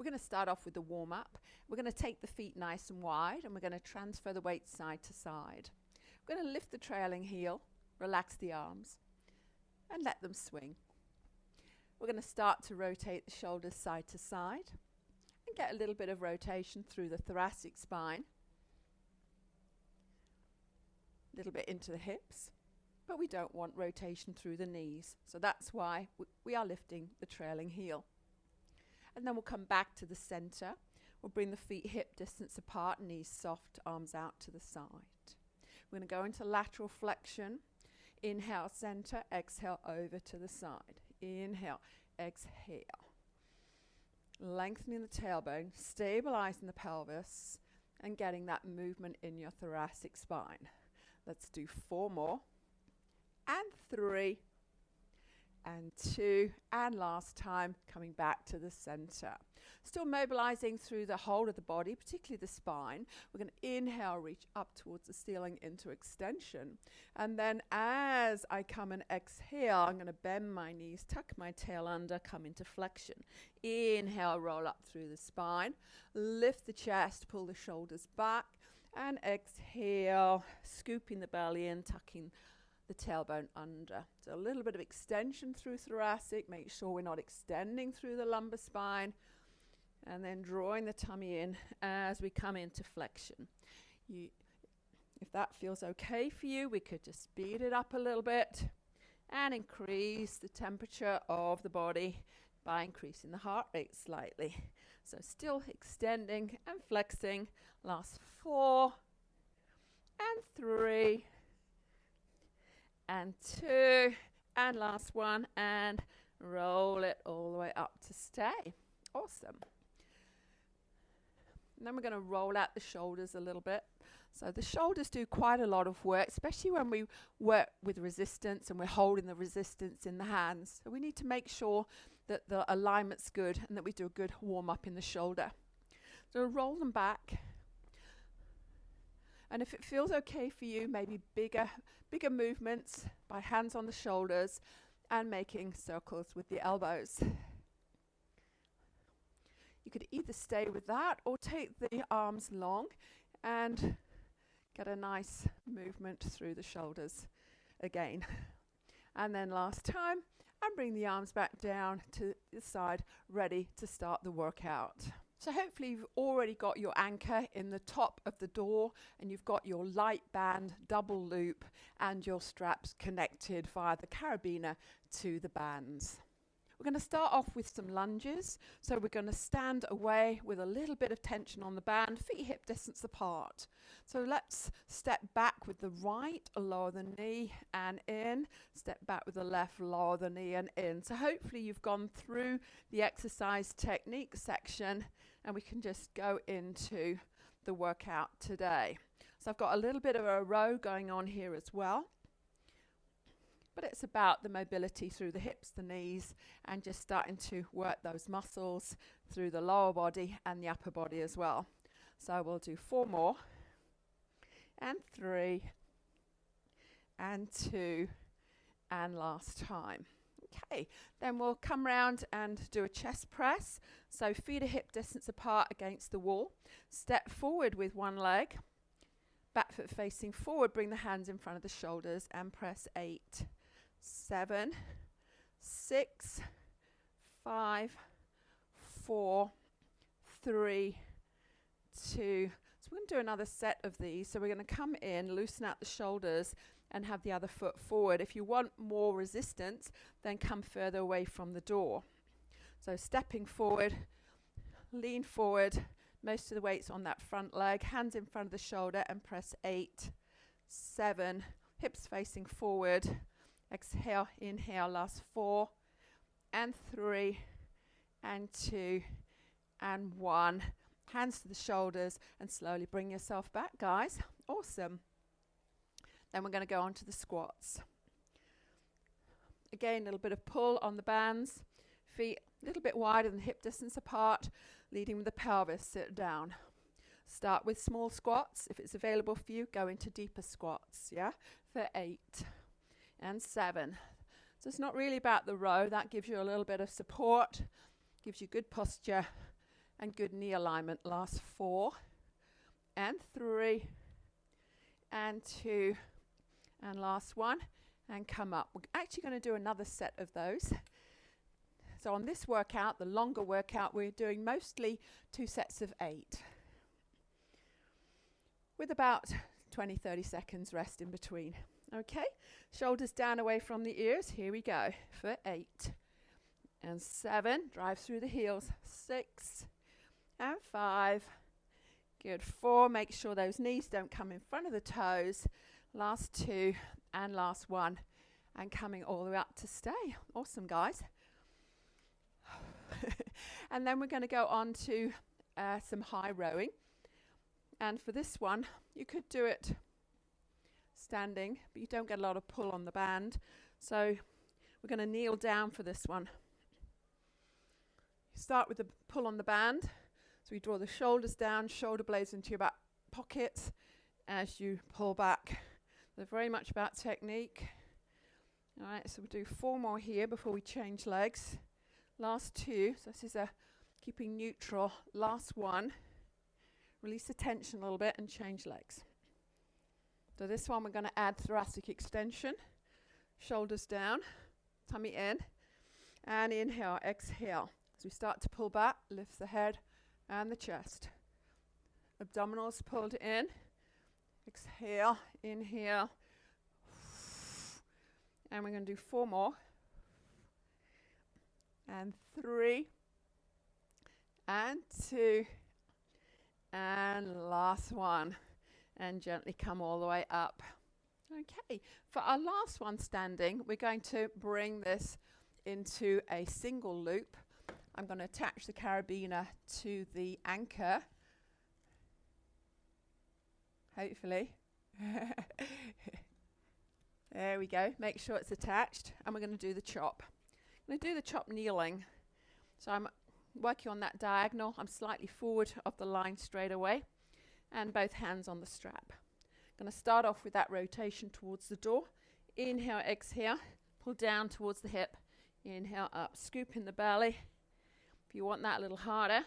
We're going to start off with the warm-up. We're going to take the feet nice and wide, and we're going to transfer the weight side to side. We're going to lift the trailing heel, relax the arms, and let them swing. We're going to start to rotate the shoulders side to side and get a little bit of rotation through the thoracic spine, a little bit into the hips, but we don't want rotation through the knees. So that's why we are lifting the trailing heel. And then we'll come back to the center. We'll bring the feet hip distance apart, knees soft, arms out to the side. We're going to go into lateral flexion. Inhale, center, exhale, over to the side. Inhale, exhale. Lengthening the tailbone, stabilizing the pelvis, and getting that movement in your thoracic spine. Let's do 4 more. And 3. And 2, and last time, coming back to the center. Still mobilizing through the whole of the body, particularly the spine. We're going to inhale, reach up towards the ceiling into extension. And then as I come and exhale, I'm going to bend my knees, tuck my tail under, come into flexion. Inhale, roll up through the spine. Lift the chest, pull the shoulders back. And exhale, scooping the belly in, tucking the tailbone under. So a little bit of extension through thoracic. Make sure we're not extending through the lumbar spine. And then drawing the tummy in as we come into flexion. If that feels okay for you, we could just speed it up a little bit and increase the temperature of the body by increasing the heart rate slightly. So still extending and flexing. Last 4 and 3 and 2 and last 1, and roll it all the way up to stay. Awesome. And then we're going to roll out the shoulders a little bit. So the shoulders do quite a lot of work, especially when we work with resistance and we're holding the resistance in the hands. So we need to make sure that the alignment's good and that we do a good warm up in the shoulder. So roll them back. And if it feels okay for you, maybe bigger movements by hands on the shoulders and making circles with the elbows. You could either stay with that or take the arms long and get a nice movement through the shoulders again. And then last time, and bring the arms back down to the side, ready to start the workout. So hopefully you've already got your anchor in the top of the door, and you've got your light band double loop and your straps connected via the carabiner to the bands. We're going to start off with some lunges. So we're going to stand away with a little bit of tension on the band, feet hip distance apart. So let's step back with the right, lower the knee and in. Step back with the left, lower the knee and in. So hopefully you've gone through the exercise technique section, and we can just go into the workout today. So I've got a little bit of a row going on here as well. But it's about the mobility through the hips, the knees, and just starting to work those muscles through the lower body and the upper body as well. So we'll do 4 more, and 3, and 2, and last time. Okay, then we'll come round and do a chest press. So feet are hip distance apart against the wall. Step forward with one leg. Back foot facing forward, bring the hands in front of the shoulders and press 8, 7, 6, 5, 4, 3, 2. So we're going to do another set of these. So we're going to come in, loosen out the shoulders and have the other foot forward. If you want more resistance, then come further away from the door. So stepping forward, lean forward. Most of the weight's on that front leg, hands in front of the shoulder and press 8, 7, hips facing forward. Exhale, inhale, last 4, and 3, and 2, and 1. Hands to the shoulders and slowly bring yourself back, guys. Awesome. Then we're going to go on to the squats. Again, a little bit of pull on the bands. Feet a little bit wider than hip distance apart, leading with the pelvis. Sit down. Start with small squats. If it's available for you, go into deeper squats, yeah, for 8 and 7. So it's not really about the row. That gives you a little bit of support, gives you good posture, and good knee alignment. Last 4 and 3 and 2 and last 1 and come up. We're actually going to do another set of those. So on this workout, the longer workout, we're doing mostly 2 sets of 8 with about 20-30 seconds rest in between. Okay, shoulders down away from the ears. Here we go for 8 and 7. Drive through the heels. 6 and 5. Good. 4. Make sure those knees don't come in front of the toes. Last 2 and last 1. And coming all the way up to stay. Awesome, guys. And then we're going to go on to some high rowing. And for this one, you could do it standing, but you don't get a lot of pull on the band. So we're going to kneel down for this one. Start with the pull on the band. So we draw the shoulders down, shoulder blades into your back pockets as you pull back. They're very much about technique. All right, so we'll do 4 more here before we change legs. Last 2, so this is a keeping neutral. Last 1, release the tension a little bit and change legs. So this one we're going to add thoracic extension, shoulders down, tummy in, and inhale, exhale. As we start to pull back, lift the head and the chest. Abdominals pulled in, exhale, inhale, and we're going to do 4 more, and 3, and 2, and last 1. And gently come all the way up. Okay, for our last one standing, we're going to bring this into a single loop. I'm going to attach the carabiner to the anchor. Hopefully. There we go. Make sure it's attached. And we're going to do the chop. I'm going to do the chop kneeling. So I'm working on that diagonal. I'm slightly forward of the line straight away. And both hands on the strap. Going to start off with that rotation towards the door. Inhale, exhale, pull down towards the hip. Inhale, up, scoop in the belly. If you want that a little harder,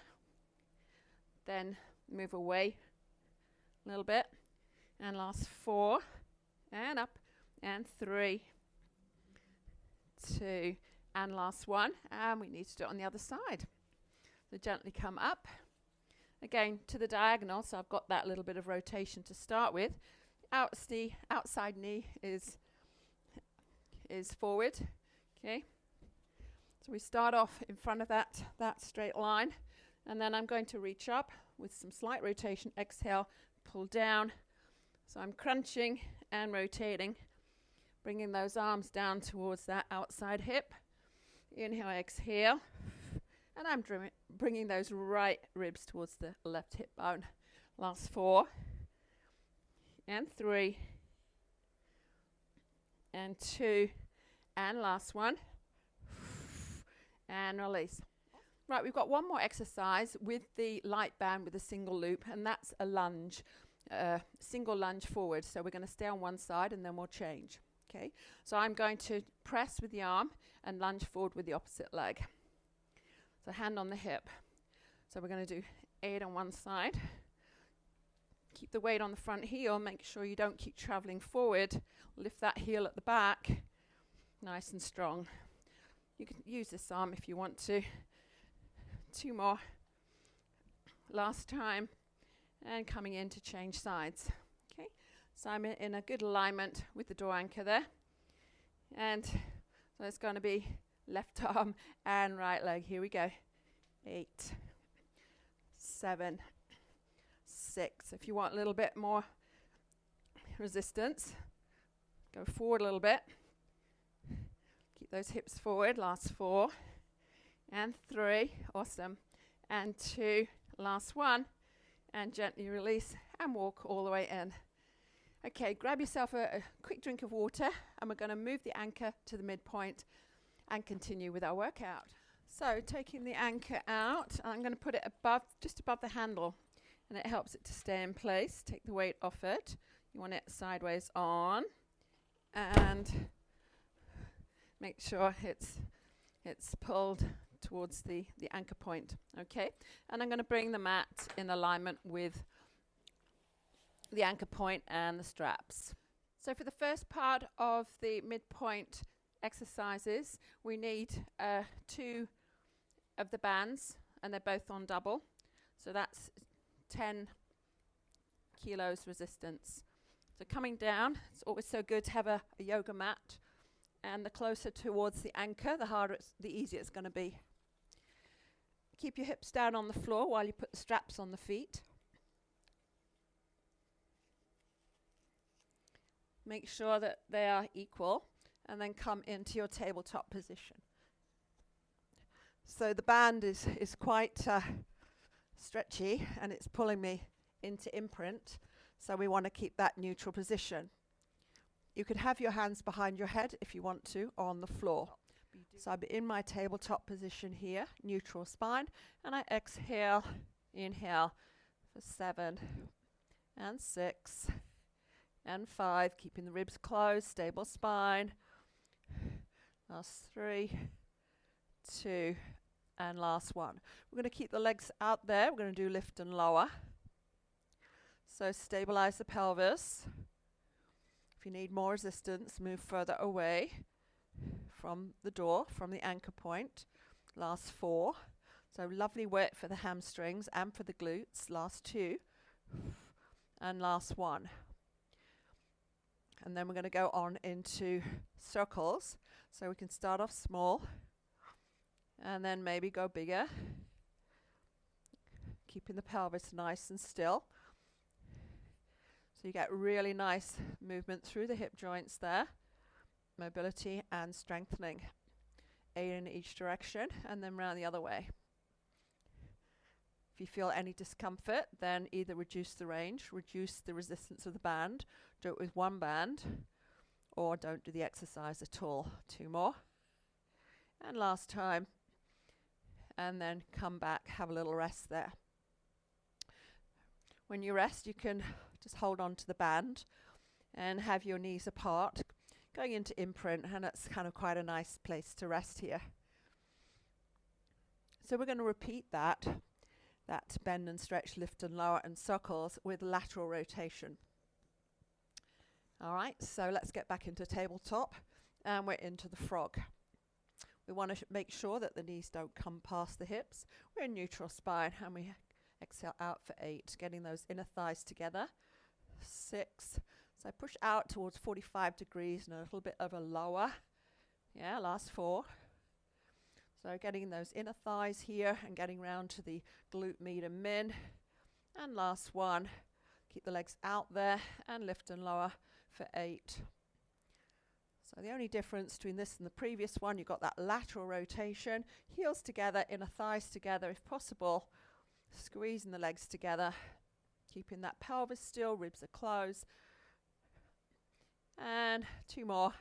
then move away a little bit. And last 4, and up, and 3, 2, and last 1. And we need to do it on the other side. So gently come up. Again, to the diagonal, so I've got that little bit of rotation to start with. Outside knee is forward. Okay. So we start off in front of that straight line. And then I'm going to reach up with some slight rotation. Exhale, pull down. So I'm crunching and rotating, bringing those arms down towards that outside hip. Inhale, exhale. And I'm bringing those right ribs towards the left hip bone. Last 4, and 3, and 2, and last 1, and release. Right, we've got one more exercise with the light band with a single loop, and that's a lunge, single lunge forward. So we're going to stay on one side and then we'll change. Okay, so I'm going to press with the arm and lunge forward with the opposite leg. So hand on the hip. So we're going to do 8 on one side. Keep the weight on the front heel. Make sure you don't keep traveling forward. Lift that heel at the back. Nice and strong. You can use this arm if you want to. 2 more. Last time. And coming in to change sides. Okay. So I'm in a good alignment with the door anchor there. And so it's going to be left arm and right leg. Here we go. 8, 7, 6. If you want a little bit more resistance, go forward a little bit. Keep those hips forward. Last 4 and 3. Awesome. And 2. Last 1. And gently release and walk all the way in. Okay, grab yourself a quick drink of water, and we're going to move the anchor to the midpoint and continue with our workout. So taking the anchor out, I'm going to put it just above the handle, and it helps it to stay in place. Take the weight off it. You want it sideways on, and make sure it's pulled towards the anchor point. Okay, and I'm going to bring the mat in alignment with the anchor point and the straps. So for the first part of the midpoint exercises, we need 2 of the bands, and they're both on double. So that's 10 kilos resistance. So coming down, it's always so good to have a yoga mat, and the closer towards the anchor, the harder the easier it's going to be. Keep your hips down on the floor while you put the straps on the feet. Make sure that they are equal, and then come into your tabletop position. So the band is quite stretchy, and it's pulling me into imprint, so we want to keep that neutral position. You could have your hands behind your head if you want to, or on the floor. So I'll be in my tabletop position here, neutral spine, and I exhale, inhale for 7 and 6 and 5, keeping the ribs closed, stable spine. Last 3, 2, and last 1. We're going to keep the legs out there. We're going to do lift and lower. So stabilize the pelvis. If you need more resistance, move further away from the door, from the anchor point. Last 4. So lovely work for the hamstrings and for the glutes. Last 2. And last 1. And then we're going to go on into circles. So we can start off small and then maybe go bigger, keeping the pelvis nice and still. So you get really nice movement through the hip joints there, mobility and strengthening. 8 in each direction, and then round the other way. If you feel any discomfort, then either reduce the range, reduce the resistance of the band, do it with 1 band, or don't do the exercise at all. 2 more. And last time. And then come back, have a little rest there. When you rest, you can just hold on to the band and have your knees apart, going into imprint, and that's kind of quite a nice place to rest here. So we're going to repeat that bend and stretch, lift and lower, and circles with lateral rotation. All right, so let's get back into tabletop, and we're into the frog. We want to make sure that the knees don't come past the hips. We're in neutral spine, and we exhale out for 8, getting those inner thighs together. 6. So push out towards 45 degrees and a little bit of a lower. Yeah, last 4. So getting those inner thighs here and getting round to the glute med and min. And last 1. Keep the legs out there and lift and lower for 8. So the only difference between this and the previous one, you've got that lateral rotation, heels together, inner thighs together if possible, squeezing the legs together, keeping that pelvis still, ribs are closed. And 2 more.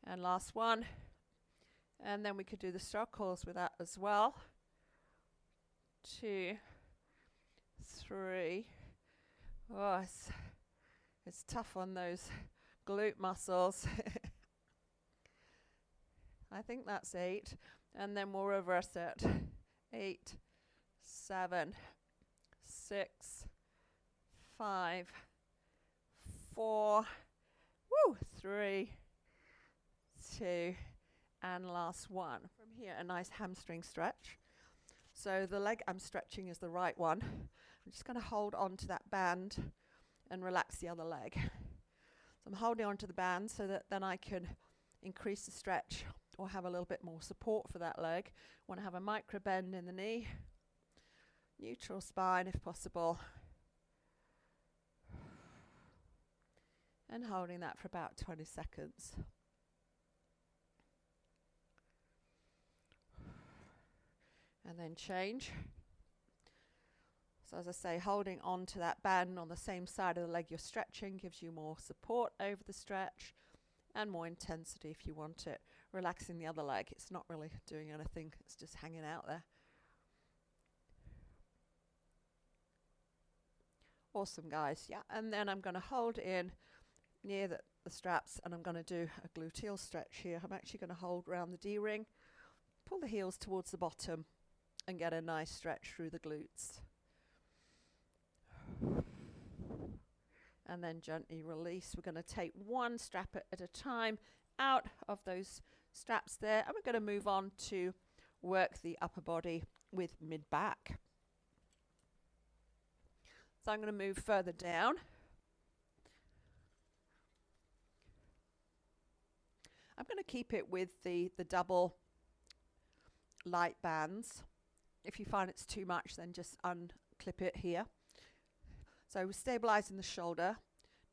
And last 1. And then we could do the circles with that as well. 2, 3. Oh, it's tough on those glute muscles. I think that's 8. And then we'll reverse it. 8, 7, 6, 5, 4, 3, 2, and last 1. From here, a nice hamstring stretch. So the leg I'm stretching is the right one. I'm just going to hold on to that band and relax the other leg. So I'm holding on to the band so that then I can increase the stretch or have a little bit more support for that leg. Want to have a micro bend in the knee, neutral spine if possible, and holding that for about 20 seconds. And then change. So as I say, holding on to that band on the same side of the leg you're stretching gives you more support over the stretch and more intensity if you want it. Relaxing the other leg, it's not really doing anything, it's just hanging out there. Awesome, guys. Yeah, and then I'm going to hold in near the straps, and I'm going to do a gluteal stretch here. I'm actually going to hold around the D-ring pull the heels towards the bottom and get a nice stretch through the glutes. And then gently release. We're going to take one strap at a time out of those straps there, and we're going to move on to work the upper body with mid-back. So I'm going to move further down. I'm going to keep it with the double light bands. If you find it's too much, then just unclip it here. So we're stabilizing the shoulder,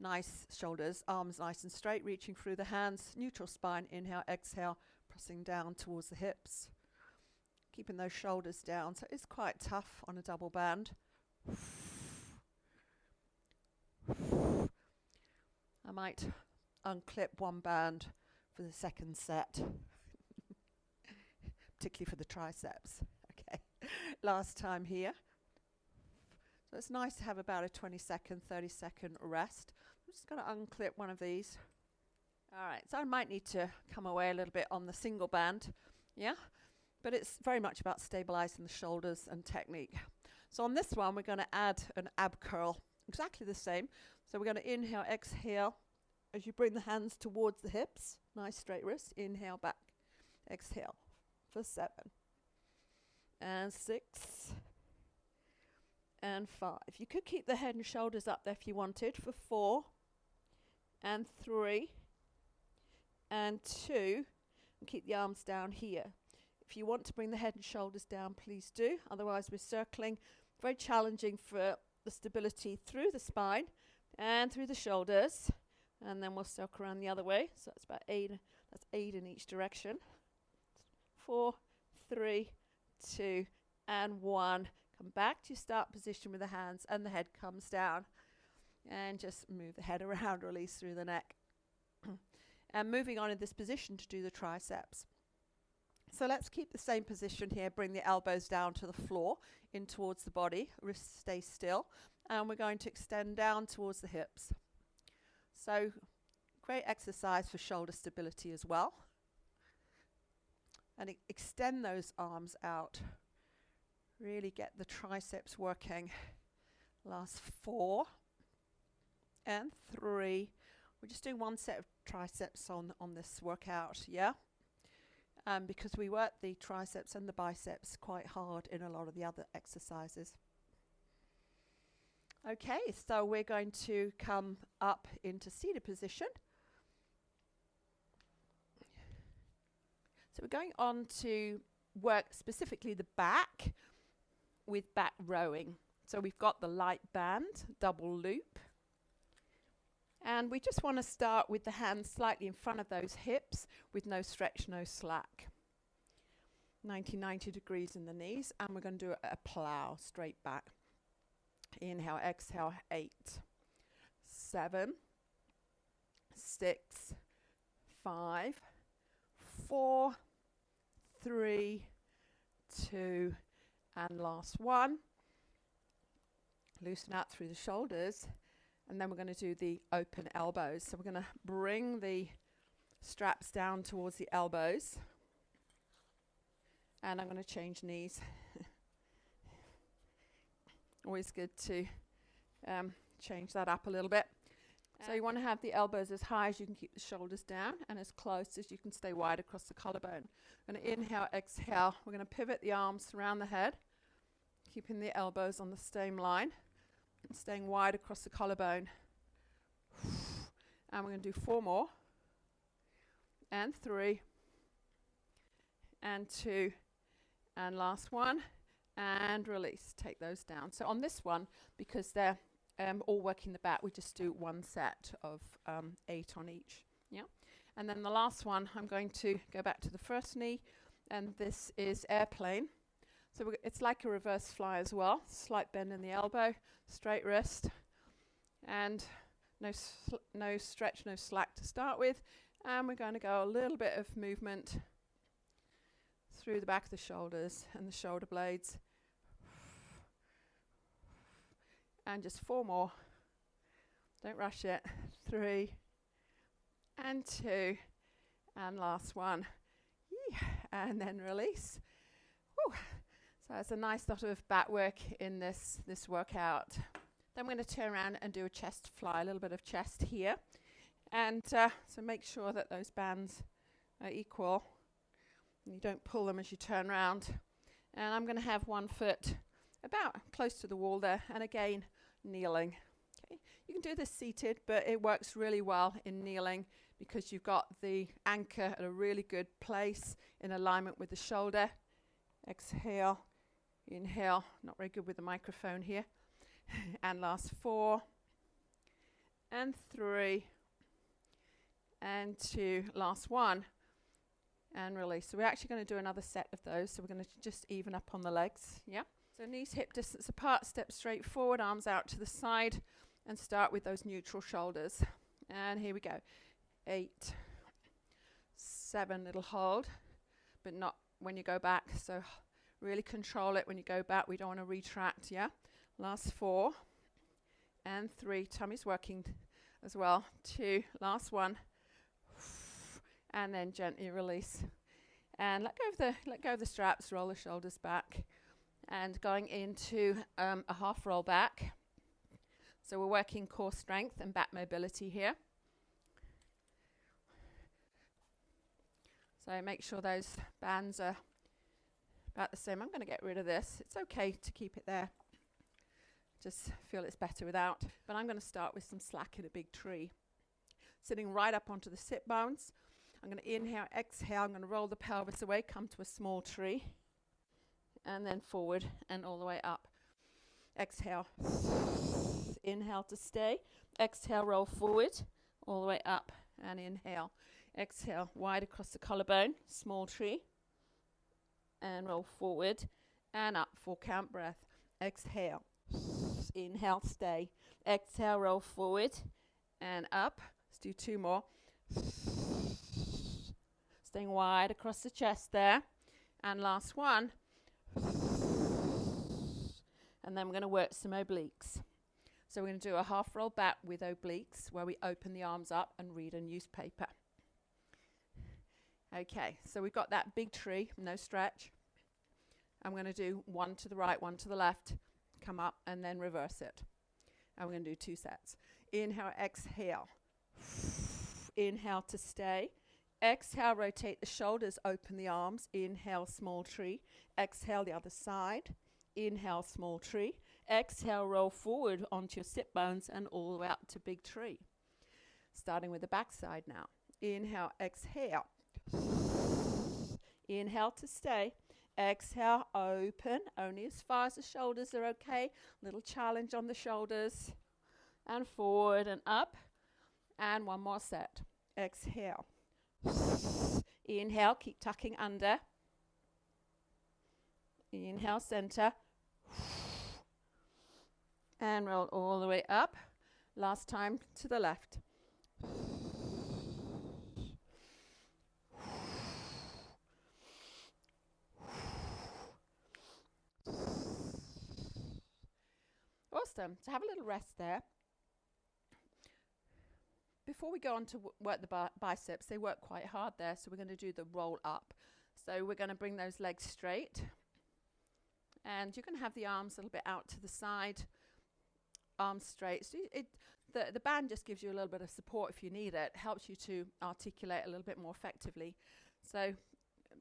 nice shoulders, arms nice and straight, reaching through the hands, neutral spine, inhale, exhale, pressing down towards the hips, keeping those shoulders down. So it's quite tough on a double band. I might unclip one band for the second set, particularly for the triceps. Okay, last time here. So it's nice to have about a 20-second, 30-second rest. I'm just going to unclip one of these. All right, so I might need to come away a little bit on the single band, yeah? But it's very much about stabilizing the shoulders and technique. So on this one, we're going to add an ab curl, exactly the same. So we're going to inhale, exhale, as you bring the hands towards the hips. Nice straight wrist. Inhale, back. Exhale for 7. And 6. And 5. You could keep the head and shoulders up there if you wanted for 4. And 3. And 2. And keep the arms down here. If you want to bring the head and shoulders down, please do. Otherwise, we're circling. Very challenging for the stability through the spine and through the shoulders. And then we'll circle around the other way. So that's about 8. That's 8 in each direction. 4, 3, 2, and 1. Come back to your start position with the hands, and the head comes down. And just move the head around, release through the neck. And moving on in this position to do the triceps. So let's keep the same position here. Bring the elbows down to the floor, in towards the body. Wrists stay still. And we're going to extend down towards the hips. So great exercise for shoulder stability as well. And extend those arms out. Really get the triceps working. Last 4 and 3. We're just doing one set of triceps on this workout, yeah? Because we work the triceps and the biceps quite hard in a lot of the other exercises. Okay, so we're going to come up into seated position. So we're going on to work specifically the back with back rowing. So we've got the light band, double loop. And we just want to start with the hands slightly in front of those hips with no stretch, no slack. 90 degrees in the knees. And we're going to do a plow straight back. Inhale, exhale, 8, 7, 6, 5, 4, 3, 2, and last 1. Loosen out through the shoulders. And then we're going to do the open elbows. So we're going to bring the straps down towards the elbows. And I'm going to change knees. Always good to change that up a little bit. So you want to have the elbows as high as you can keep the shoulders down and as close as you can stay wide across the collarbone. I'm going to inhale, exhale. We're going to pivot the arms around the head, keeping the elbows on the same line. And staying wide across the collarbone. And we're going to do 4 more. And 3. And 2. And last 1. And release. Take those down. So on this one, because they're all working the back, we just do 1 set of 8 on each. Yeah. And then the last one, I'm going to go back to the first knee. And this is airplane. So it's like a reverse fly as well. Slight bend in the elbow, straight wrist, and no stretch, no slack to start with. And we're going to go a little bit of movement through the back of the shoulders and the shoulder blades. And just 4 more. Don't rush it. 3 and 2 and last 1. and then release. Whew. So it's a nice lot of back work in this workout. Then I'm going to turn around and do a chest fly, a little bit of chest here. And so make sure that those bands are equal. And you don't pull them as you turn around. And I'm going to have one foot about close to the wall there, and again, kneeling. Okay. You can do this seated, but it works really well in kneeling because you've got the anchor at a really good place in alignment with the shoulder. Exhale, inhale, not very good with the microphone here. And last 4, and 3, and 2, last 1, and release. So we're actually going to do another set of those. So we're going to just even up on the legs. Yeah. So knees hip distance apart, step straight forward, arms out to the side, and start with those neutral shoulders. And here we go. 8, 7, little hold, but not when you go back. So really control it when you go back. We don't want to retract. Yeah. Last 4, and 3. Tummy's working as well. 2, last 1, and then gently release. And let go of the straps. Roll the shoulders back. And going into a half roll back. So we're working core strength and back mobility here. So make sure those bands are about the same. I'm going to get rid of this. It's okay to keep it there. Just feel it's better without. But I'm going to start with some slack in a big tree. Sitting right up onto the sit bones. I'm going to inhale, exhale. I'm going to roll the pelvis away, come to a small tree. And then forward and all the way up. Exhale. Inhale to stay. Exhale, roll forward, all the way up. And inhale. Exhale, wide across the collarbone, small tree. And roll forward and up, 4 count breath. Exhale. Inhale, stay. Exhale, roll forward and up. Let's do 2 more. Staying wide across the chest there. And last 1. And then we're going to work some obliques. So we're going to do a half roll back with obliques where we open the arms up and read a newspaper. Okay, so we've got that big tree, no stretch. I'm going to do 1 to the right, 1 to the left, come up and then reverse it. And we're going to do 2 sets. Inhale, exhale. Inhale to stay. Exhale, rotate the shoulders, open the arms. Inhale, small tree. Exhale, the other side. Inhale, small tree. Exhale, roll forward onto your sit bones and all the way up to big tree. Starting with the back side now. Inhale, exhale. Inhale to stay. Exhale, open, only as far as the shoulders are okay. Little challenge on the shoulders. And forward and up. And 1 more set. Exhale. Inhale, keep tucking under. Inhale, center. And roll all the way up. Last time to the left. Awesome. So have a little rest there. Before we go on to work the biceps, they work quite hard there. So we're going to do the roll up. So we're going to bring those legs straight. And you're going to have the arms a little bit out to the side. Arms straight. So the band just gives you a little bit of support if you need it. Helps you to articulate a little bit more effectively. So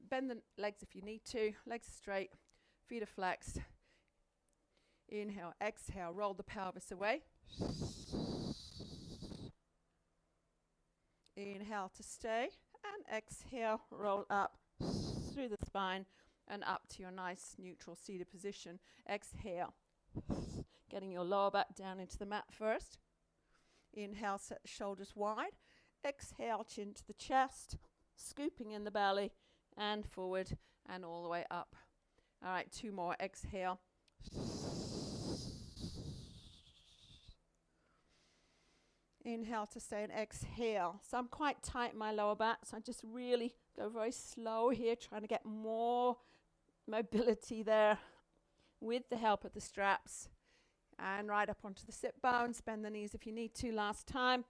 bend the legs if you need to. Legs straight. Feet are flexed. Inhale, exhale. Roll the pelvis away. Inhale to stay. And exhale, roll up through the spine and up to your nice neutral seated position. Exhale. Getting your lower back down into the mat first. Inhale, set the shoulders wide. Exhale, chin to the chest. Scooping in the belly and forward and all the way up. All right, 2 more. Exhale. Inhale to stay and exhale. So I'm quite tight in my lower back, so I just really go very slow here, trying to get more mobility there with the help of the straps. And right up onto the sit bones. Bend the knees if you need to. Last time.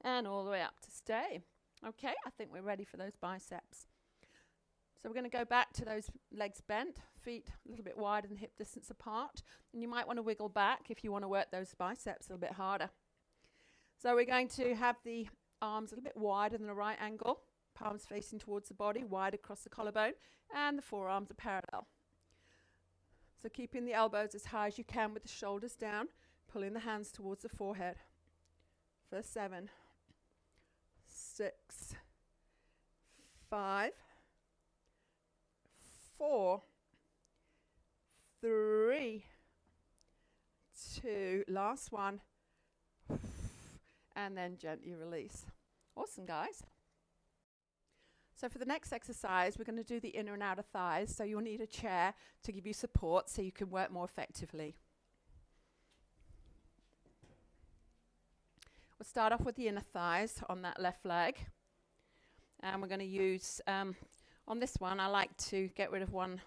and all the way up to stay. Okay, I think we're ready for those biceps. So we're going to go back to those legs bent, feet a little bit wider than hip distance apart. And you might want to wiggle back if you want to work those biceps a little bit harder. So we're going to have the arms a little bit wider than a right angle, palms facing towards the body, wide across the collarbone, and the forearms are parallel. So keeping the elbows as high as you can with the shoulders down, pulling the hands towards the forehead. For 7, 6, 5, 4, 3, 2, last one, and then gently release. Awesome, guys. So for the next exercise, we're going to do the inner and outer thighs, so you'll need a chair to give you support so you can work more effectively. We'll start off with the inner thighs on that left leg, and we're going to use on this one, I like to get rid of one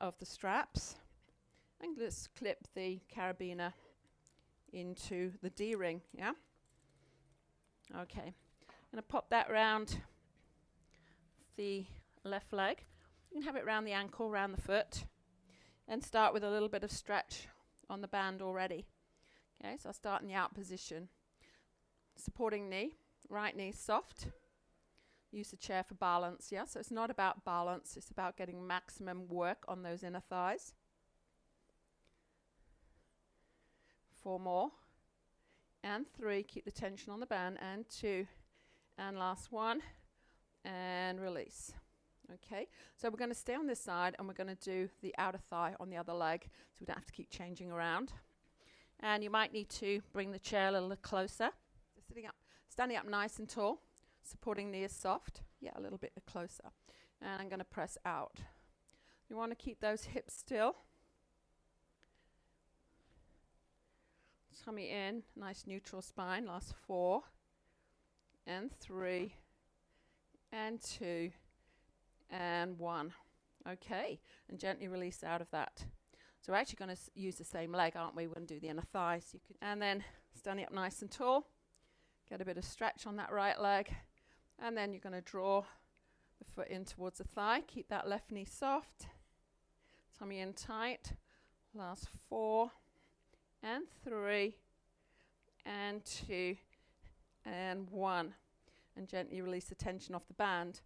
of the straps and just clip the carabiner into the D-ring, yeah? Okay, I'm going to pop that round the left leg. You can have it round the ankle, round the foot, and start with a little bit of stretch on the band already. Okay, so I'll start in the out position. Supporting knee, right knee soft. Use the chair for balance, yeah? So it's not about balance, it's about getting maximum work on those inner thighs. 4 more. And 3, keep the tension on the band. And 2, and last one. And release. Okay, so we're going to stay on this side and we're going to do the outer thigh on the other leg, so we don't have to keep changing around. And you might need to bring the chair a little closer. So standing up nice and tall. Supporting knee is soft. Yeah, a little bit closer. And I'm going to press out. You want to keep those hips still. Tummy in, nice neutral spine. Last 4, and 3, and 2, and 1. Okay, and gently release out of that. So we're actually going to use the same leg, aren't we? We're going to do the inner thigh. So and then standing up nice and tall. Get a bit of stretch on that right leg. And then you're going to draw the foot in towards the thigh. Keep that left knee soft. Tummy in tight. Last 4, and 3, and 2, and 1. And gently release the tension off the band.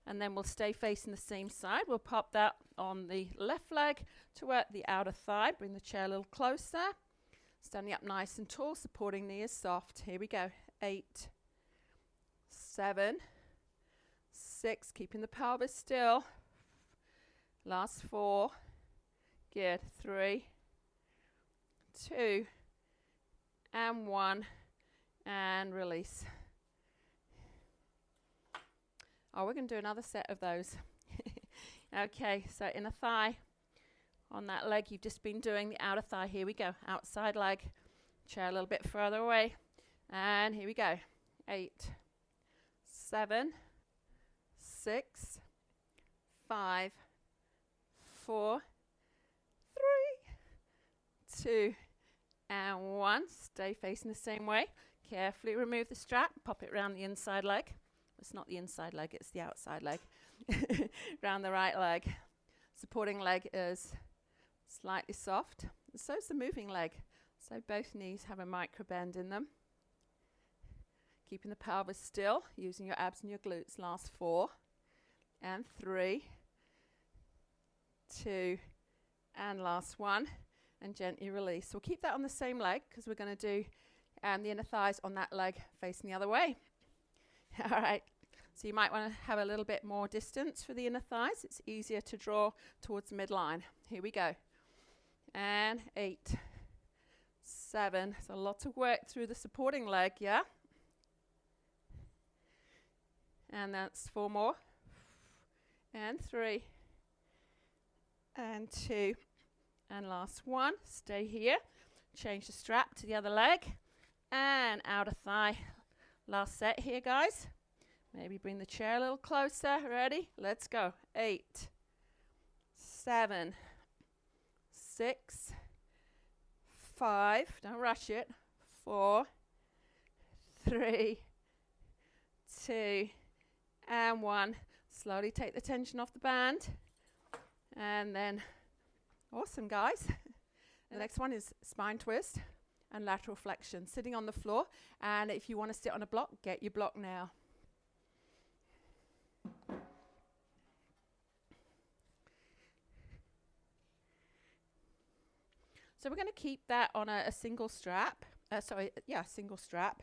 And then we'll stay facing the same side. We'll pop that on the left leg to work the outer thigh. Bring the chair a little closer. Standing up nice and tall, supporting knee is soft. Here we go. 8, 7, 6, keeping the pelvis still. Last 4, good. 3, 2, and 1, and release. Oh, we're going to do another set of those. Okay, so inner thigh on that leg. You've just been doing the outer thigh. Here we go. Outside leg. Chair a little bit further away. And here we go. 8, 7, 6, 5, 4, 3, 2, and 1. Stay facing the same way. Carefully remove the strap. Pop it around the inside leg. It's not the inside leg, it's the outside leg. Round the right leg. Supporting leg is slightly soft. And so is the moving leg. So both knees have a micro bend in them. Keeping the pelvis still, using your abs and your glutes. Last 4, and 3, 2, and last 1. And gently release. We'll keep that on the same leg because we're going to do the inner thighs on that leg facing the other way. All right. So you might want to have a little bit more distance for the inner thighs. It's easier to draw towards the midline. Here we go. And 8, 7. So lots of work through the supporting leg, yeah? And that's 4 more. And 3. And 2. And last 1. Stay here. Change the strap to the other leg. And outer thigh. Last set here, guys. Maybe bring the chair a little closer. Ready? Let's go. 8, 7, 6, 5. Don't rush it. 4, 3, 2, and 1. Slowly take the tension off the band. And then, awesome, guys. The next one is spine twist and lateral flexion, sitting on the floor. And if you want to sit on a block, get your block now. So we're going to keep that on a single strap. Single strap.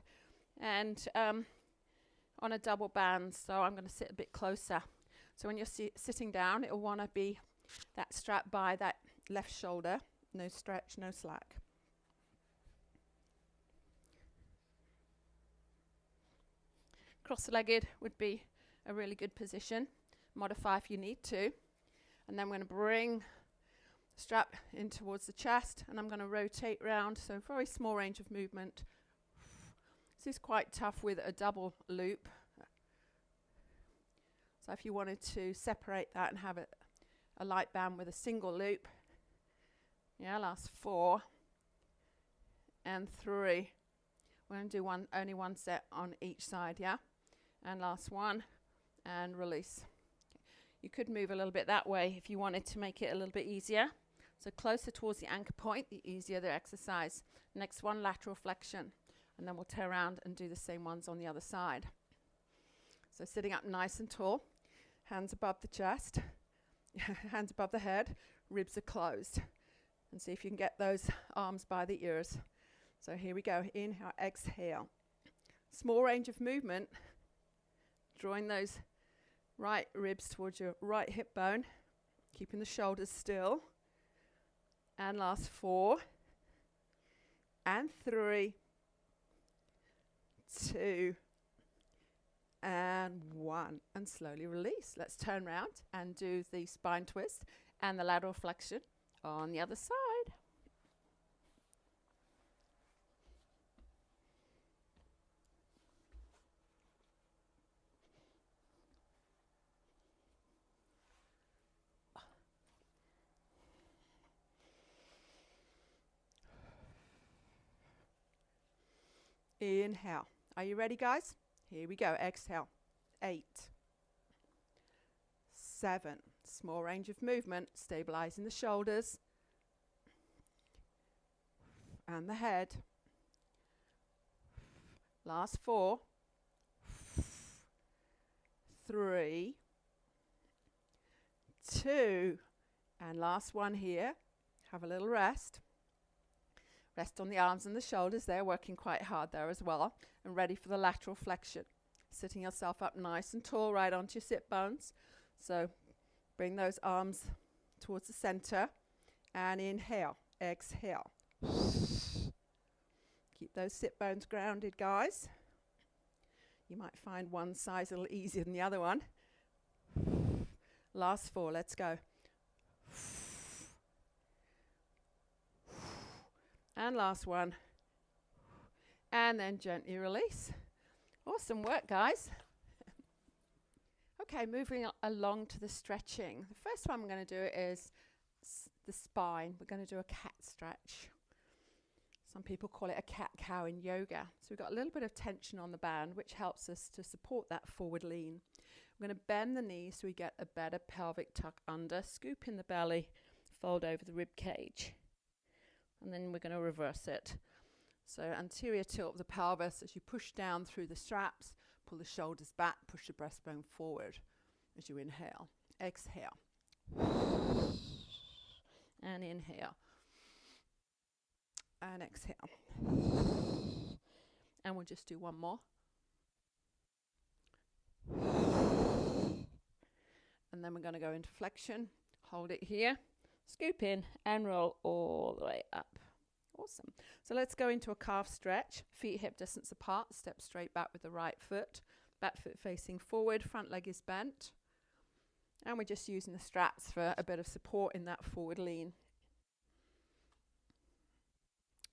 And on a double band. So I'm going to sit a bit closer. So when you're sitting down, it'll want to be that strap by that left shoulder. No stretch, no slack. Cross-legged would be a really good position. Modify if you need to. And then I'm going to bring strap in towards the chest, and I'm going to rotate round, so very small range of movement. This is quite tough with a double loop. So if you wanted to separate that and have a light band with a single loop, last 4 and 3. We're going to do only one set on each side, and last 1 and release. You could move a little bit that way if you wanted to make it a little bit easier. So closer towards the anchor point, the easier the exercise. Next one, lateral flexion. And then we'll turn around and do the same ones on the other side. So sitting up nice and tall, hands above the chest, hands above the head, ribs are closed. And see if you can get those arms by the ears. So here we go, inhale, exhale. Small range of movement, drawing those right ribs towards your right hip bone, keeping the shoulders still. And last 4 and 3, 2 and 1, and slowly release. Let's turn around and do the spine twist and the lateral flexion on the other side. Inhale. Are you ready, guys? Here we go. Exhale. 8, 7. Small range of movement, stabilizing the shoulders and the head. Last 4, 3, 2, and last one here. Have a little rest. Rest on the arms and the shoulders. They're working quite hard there as well. And ready for the lateral flexion. Sitting yourself up nice and tall right onto your sit bones. So bring those arms towards the center. And inhale. Exhale. Keep those sit bones grounded, guys. You might find one size a little easier than the other one. Last 4. Let's go. And last one. And then gently release. Awesome work, guys. Okay, moving along to the stretching. The first one I'm going to do is the spine. We're going to do a cat stretch. Some people call it a cat-cow in yoga. So we've got a little bit of tension on the band, which helps us to support that forward lean. We're going to bend the knees so we get a better pelvic tuck under, scoop in the belly, fold over the rib cage. And then we're going to reverse it. So anterior tilt of the pelvis as you push down through the straps, pull the shoulders back, push the breastbone forward as you inhale. Exhale. And inhale. And exhale. And we'll just do one more. And then we're going to go into flexion. Hold it here. Scoop in and roll all the way up. Awesome. So let's go into a calf stretch. Feet hip distance apart. Step straight back with the right foot. Back foot facing forward. Front leg is bent. And we're just using the straps for a bit of support in that forward lean.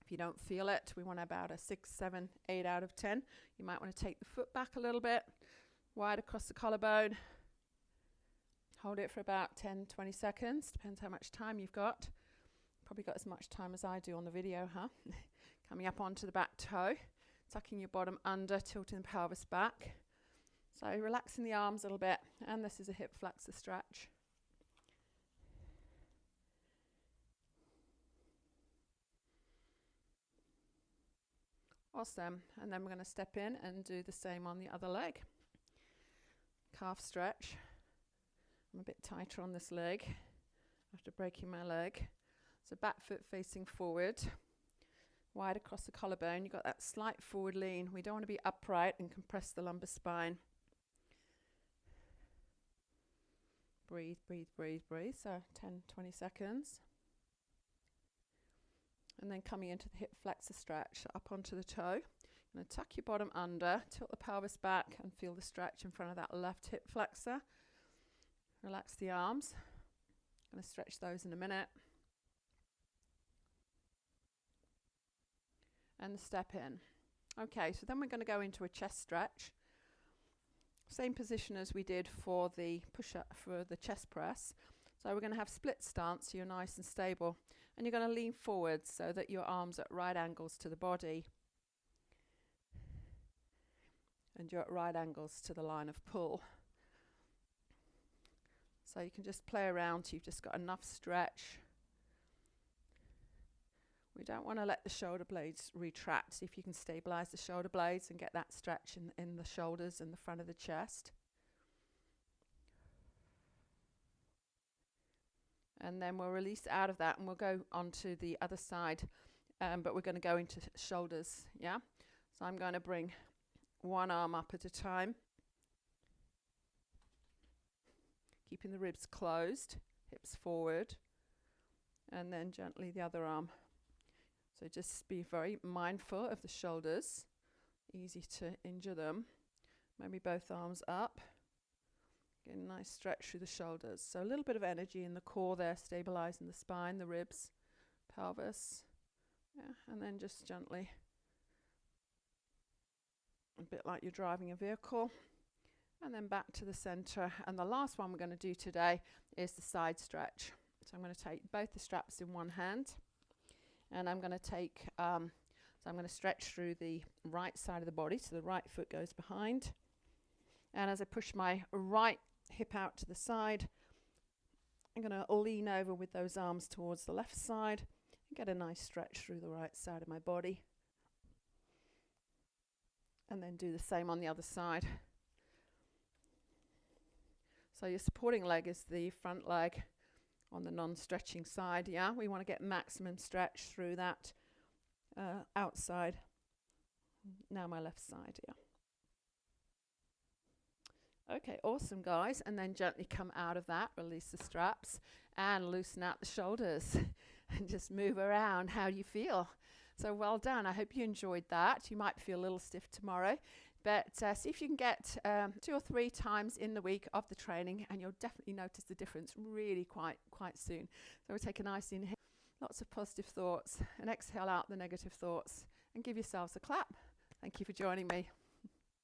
If you don't feel it, we want about a 6, 7, 8 out of 10. You might want to take the foot back a little bit. Wide across the collarbone. Hold it for about 10, 20 seconds. Depends how much time you've got. Probably got as much time as I do on the video, huh? Coming up onto the back toe. tucking your bottom under, tilting the pelvis back. So relaxing the arms a little bit, and this is a hip flexor stretch. Awesome. And then we're going to step in and do the same on the other leg. Calf stretch. I'm a bit tighter on this leg after breaking my leg. So back foot facing forward, wide across the collarbone. You've got that slight forward lean. We don't want to be upright and compress the lumbar spine. Breathe, breathe, breathe, breathe. So 10, 20 seconds. And then coming into the hip flexor stretch, up onto the toe. You're going to tuck your bottom under, tilt the pelvis back and feel the stretch in front of that left hip flexor. Relax the arms. I'm going to stretch those in a minute. And the step in. Okay, so then we're going to go into a chest stretch. Same position as we did for the push-up, for the chest press. So we're going to have split stance, so you're nice and stable. And you're going to lean forward so that your arms are at right angles to the body. And you're at right angles to the line of pull. So you can just play around till you've just got enough stretch. We don't want to let the shoulder blades retract. See if you can stabilize the shoulder blades and get that stretch in the shoulders and the front of the chest. And then we'll release out of that and we'll go on to the other side. But we're going to go into shoulders, yeah? So I'm going to bring one arm up at a time. Keeping the ribs closed, hips forward. And then gently the other arm. So just be very mindful of the shoulders. Easy to injure them. Maybe both arms up. Get a nice stretch through the shoulders. So a little bit of energy in the core there, stabilizing the spine, the ribs, pelvis. Yeah, and then just gently, a bit like you're driving a vehicle. And then back to the center. And the last one we're going to do today is the side stretch. So I'm going to take both the straps in one hand. And I'm going to take, so I'm going to stretch through the right side of the body. So the right foot goes behind. And as I push my right hip out to the side, I'm going to lean over with those arms towards the left side and get a nice stretch through the right side of my body. And then do the same on the other side. So your supporting leg is the front leg on the non-stretching side, yeah? We want to get maximum stretch through that outside. Now my left side, yeah. Okay, awesome, guys. And then gently come out of that, release the straps, and loosen out the shoulders. And just move around. How do you feel? So well done. I hope you enjoyed that. You might feel a little stiff tomorrow. But see if you can get 2 or 3 times in the week of the training, and you'll definitely notice the difference really quite soon. So we'll take a nice inhale, lots of positive thoughts, and exhale out the negative thoughts, and give yourselves a clap. Thank you for joining me.